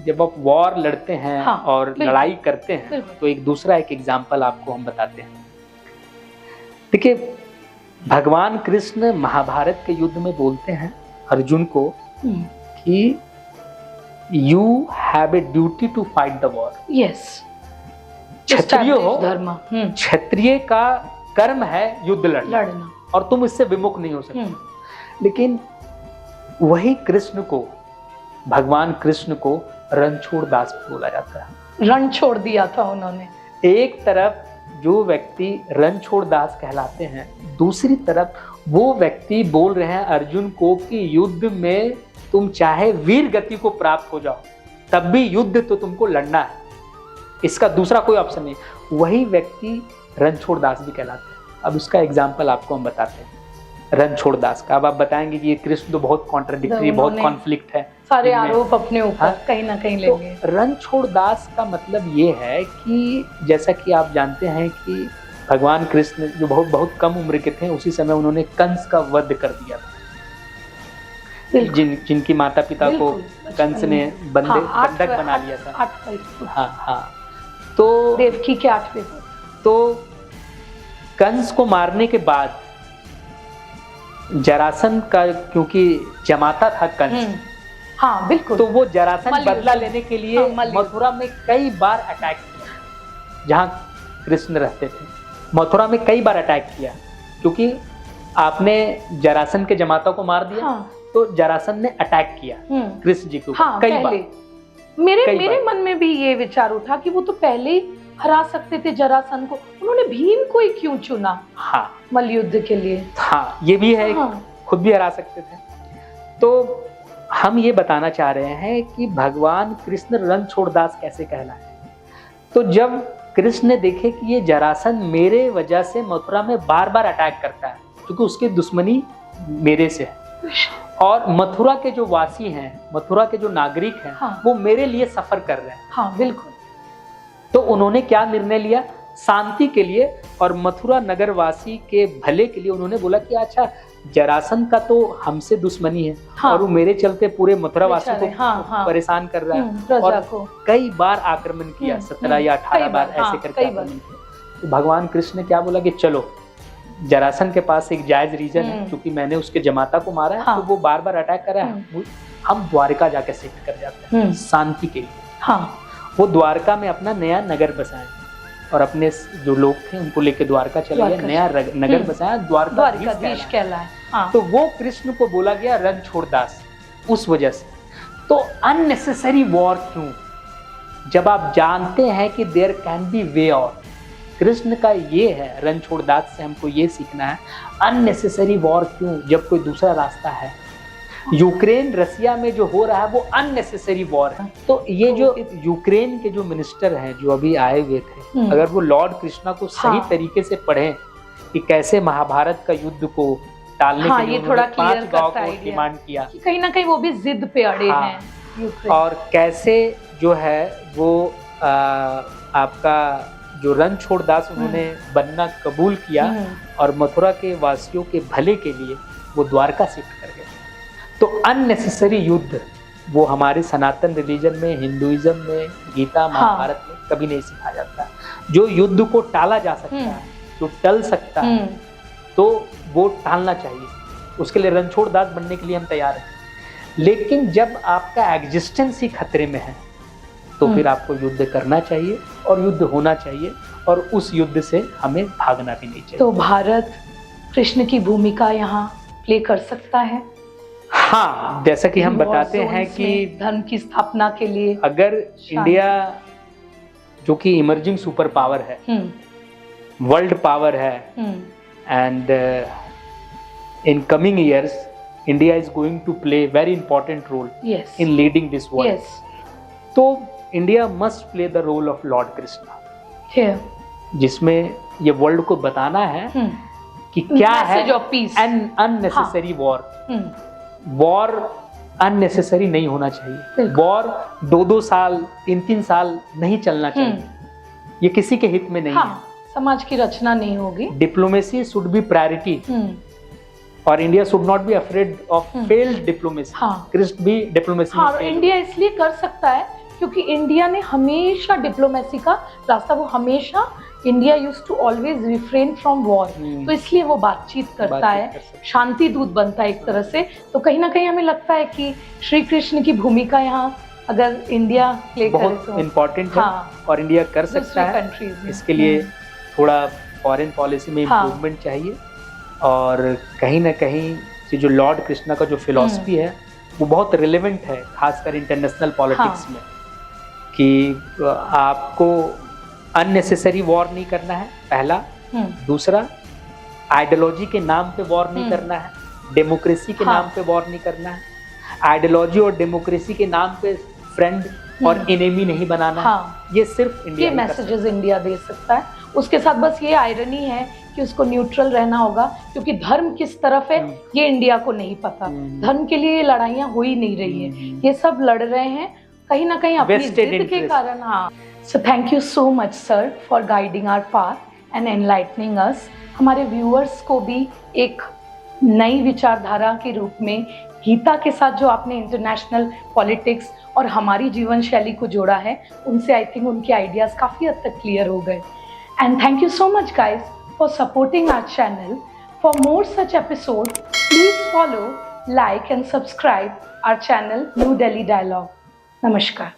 जब आप वॉर लड़ते हैं हाँ, और लड़ाई करते हैं तो एक दूसरा एक एग्जाम्पल आपको हम बताते हैं। देखिए, भगवान कृष्ण महाभारत के युद्ध में बोलते हैं अर्जुन को कि you have a duty to fight the war. Yes, Kshatriya हो, धर्म, क्षत्रिय का कर्म है युद्ध लड़ना और तुम इससे विमुख नहीं हो सकते। लेकिन वही कृष्ण को, भगवान कृष्ण को रणछोड़ दास बोला जाता है। रण छोड़ दिया था उन्होंने। एक तरफ जो व्यक्ति रणछोड़ दास कहलाते हैं, दूसरी तरफ वो व्यक्ति बोल रहे हैं अर्जुन को कि युद्ध में तुम चाहे वीर गति को प्राप्त हो जाओ तब भी युद्ध तो तुमको लड़ना है, इसका दूसरा कोई ऑप्शन नहीं। वही व्यक्ति रणछोड़ दास भी कहलाते हैं। अब उसका एग्जाम्पल आपको हम बताते हैं रणछोड़ दास का। अब आप बताएंगे कि ये कृष्ण तो बहुत कॉन्ट्रडिक्टरी, बहुत कॉन्फ्लिक्ट है, सारे आरोप अपने ऊपर कहीं ना कहीं लेंगे। तो रणछोड़ दास का मतलब ये है कि जैसा कि आप जानते हैं कि भगवान कृष्ण जो बहुत कम उम्र के थे, उसी समय उन्होंने कंस का वध कर दिया था। जिनकी माता पिता को कंस ने बंधक बना लिया था। हाँ, तो देवकी के 8वें। तो कंस को मारने के बाद जरासंध का, क्योंकि जमाता था कंस, हाँ बिल्कुल, तो वो जरासंध बदला लेने के लिए मथुरा में कई बार अटैक किया। जहाँ कृष्ण रहते थे मथुरा में कई बार अटैक किया, क्योंकि आपने जरासंध के जमाता को मार दिया। तो जरासंध ने अटैक किया कृष्ण जी को कई बार। मेरे मन में भी ये विचार उठा कि वो तो पहले ही हरा सकते थे जरासंध को, उन्होंने भीम को ही क्यों चुना? हाँ, मल्लयुद्ध के लिए। हाँ, ये भी है। खुद भी हरा सकते थे। तो हम ये बताना चाह रहे हैं कि भगवान कृष्ण रणछोड़ दास कैसे कहलाए। तो जब कृष्ण ने देखे कि ये जरासंध मेरे वजह से मथुरा में बार बार अटैक करता है, क्योंकि उसकी दुश्मनी मेरे से है, और मथुरा के जो वासी हैं, मथुरा के जो नागरिक हैं, वो मेरे लिए सफर कर रहे हैं। हाँ बिल्कुल। तो उन्होंने क्या निर्णय लिया? शांति के लिए और मथुरा नगरवासी के भले के लिए उन्होंने बोला कि अच्छा, जरासंध का तो हमसे दुश्मनी है और वो मेरे चलते पूरे मथुरा वासी को परेशान कर रहा है और कई बार आक्रमण किया, 17 या 18 बार ऐसे करके आक्रमण किया। तो भगवान कृष्ण ने क्या बोला कि चलो, जरासंध के पास एक जायज रीजन है, क्योंकि मैंने उसके जमाता को मारा है, तो वो बार बार अटैक कर रहा है, हम द्वारका जाके शिफ्ट कर जाते हैं शांति के लिए। वो द्वारका में अपना नया नगर बसाए और अपने जो लोग थे उनको लेके द्वारका चले गए, नया नगर बसाया, द्वारकाधीश कहलाए। तो वो कृष्ण को बोला गया रणछोड़ दास उस वजह से। तो अननेसेसरी वॉर क्यों, जब आप जानते हैं कि there can be way out. Krishna का ये है, रणछोड़ दास से हमको ये सीखना है, अननेसेसरी वॉर क्यों जब कोई दूसरा रास्ता है। यूक्रेन रसिया में जो हो रहा है वो अननेसेसरी वॉर है। तो ये जो यूक्रेन के जो मिनिस्टर हैं जो अभी आए हुए थे, अगर वो लॉर्ड कृष्णा को सही तरीके से पढ़ें कि कैसे महाभारत का युद्ध को टालने के लिए थोड़ा 5 गांव को डिमांड किया, कहीं ना कहीं वो भी जिद पे अड़े हैं, और कैसे जो है वो आपका जो रणछोड़ दास उन्होंने बनना कबूल किया और मथुरा के वासियों के भले के लिए वो द्वारका शिफ्ट कर गए। तो अननेसेसरी युद्ध वो हमारे सनातन रिलीजन में, हिंदुइज्म में, गीता महाभारत में कभी नहीं सिखाया जाता। जो युद्ध को टाला जा सकता है, जो टल सकता है, तो वो टालना चाहिए। उसके लिए रणछोड़ दास बनने के लिए हम तैयार हैं। लेकिन जब आपका एग्जिस्टेंस ही खतरे में है तो फिर आपको युद्ध करना चाहिए और युद्ध होना चाहिए, और उस युद्ध से हमें भागना भी नहीं चाहिए। तो भारत कृष्ण की भूमिका यहाँ प्ले कर सकता है। हाँ, जैसा कि हम बताते हैं कि धर्म की स्थापना के लिए अगर इंडिया जो कि इमर्जिंग सुपर पावर है, वर्ल्ड पावर है, and in coming years India is going to play very important role in leading this world. तो India must play the role of lord Krishna, जिसमें ये वर्ल्ड को बताना है कि क्या है अननेसेसरी वॉर। वॉर अननेसेसरी नहीं होना चाहिए। वॉर 2-2 साल 3-3 साल नहीं चलना चाहिए, ये किसी के हित में नहीं है। समाज की रचना नहीं होगी। डिप्लोमेसी शुड बी प्रायोरिटी, और India should not be afraid of failed diplomacy. Krishna भी डिप्लोमेसी इंडिया इसलिए कर सकता है क्योंकि इंडिया ने हमेशा डिप्लोमेसी का रास्ता, वो हमेशा India used to always refrain from war, तो इसलिए वो बातचीत करता है, शांति दूत बनता है एक तरह से। तो कहीं ना कहीं हमें लगता है कि श्री कृष्ण की भूमिका यहाँ अगर इंडिया प्ले करे बहुत इम्पोर्टेंट है। हाँ, और इंडिया कर सकता है। इसके लिए थोड़ा फॉरेन पॉलिसी में इम्प्रूवमेंट चाहिए। और कहीं ना कहीं ये जो लॉर्ड कृष्णा का जो फिलॉसफी है वो बहुत रिलेवेंट है, खासकर इंटरनेशनल पॉलिटिक्स में, कि आपको अननेसेसरी वॉर नहीं करना है, पहला। दूसरा, आइडियोलॉजी के नाम पे वॉर नहीं करना है, डेमोक्रेसी के नाम पे वॉर नहीं करना है। आइडियोलॉजी और डेमोक्रेसी के नाम पे फ्रेंड और एनिमी नहीं बनाना है। ये सिर्फ इंडिया ये मैसेजेस इंडिया दे सकता है। उसके साथ बस ये आयरनी है कि उसको न्यूट्रल रहना होगा, क्योंकि धर्म किस तरफ है ये इंडिया को नहीं पता। धर्म के लिए ये लड़ाइयाँ हो ही नहीं रही है, ये सब लड़ रहे हैं कहीं ना कहीं अपनी जिद के कारण। हाँ, so thank you so much sir for guiding our path and enlightening us. हमारे व्यूअर्स को भी एक नई विचारधारा के रूप में गीता के साथ जो आपने इंटरनेशनल पॉलिटिक्स और हमारी जीवन शैली को जोड़ा है, उनसे आई थिंक उनके आइडियाज काफ़ी हद तक क्लियर हो गए। And thank you so much guys for supporting our channel. For more such episode please follow, like and subscribe our channel New Delhi Dialogue. Namaskar.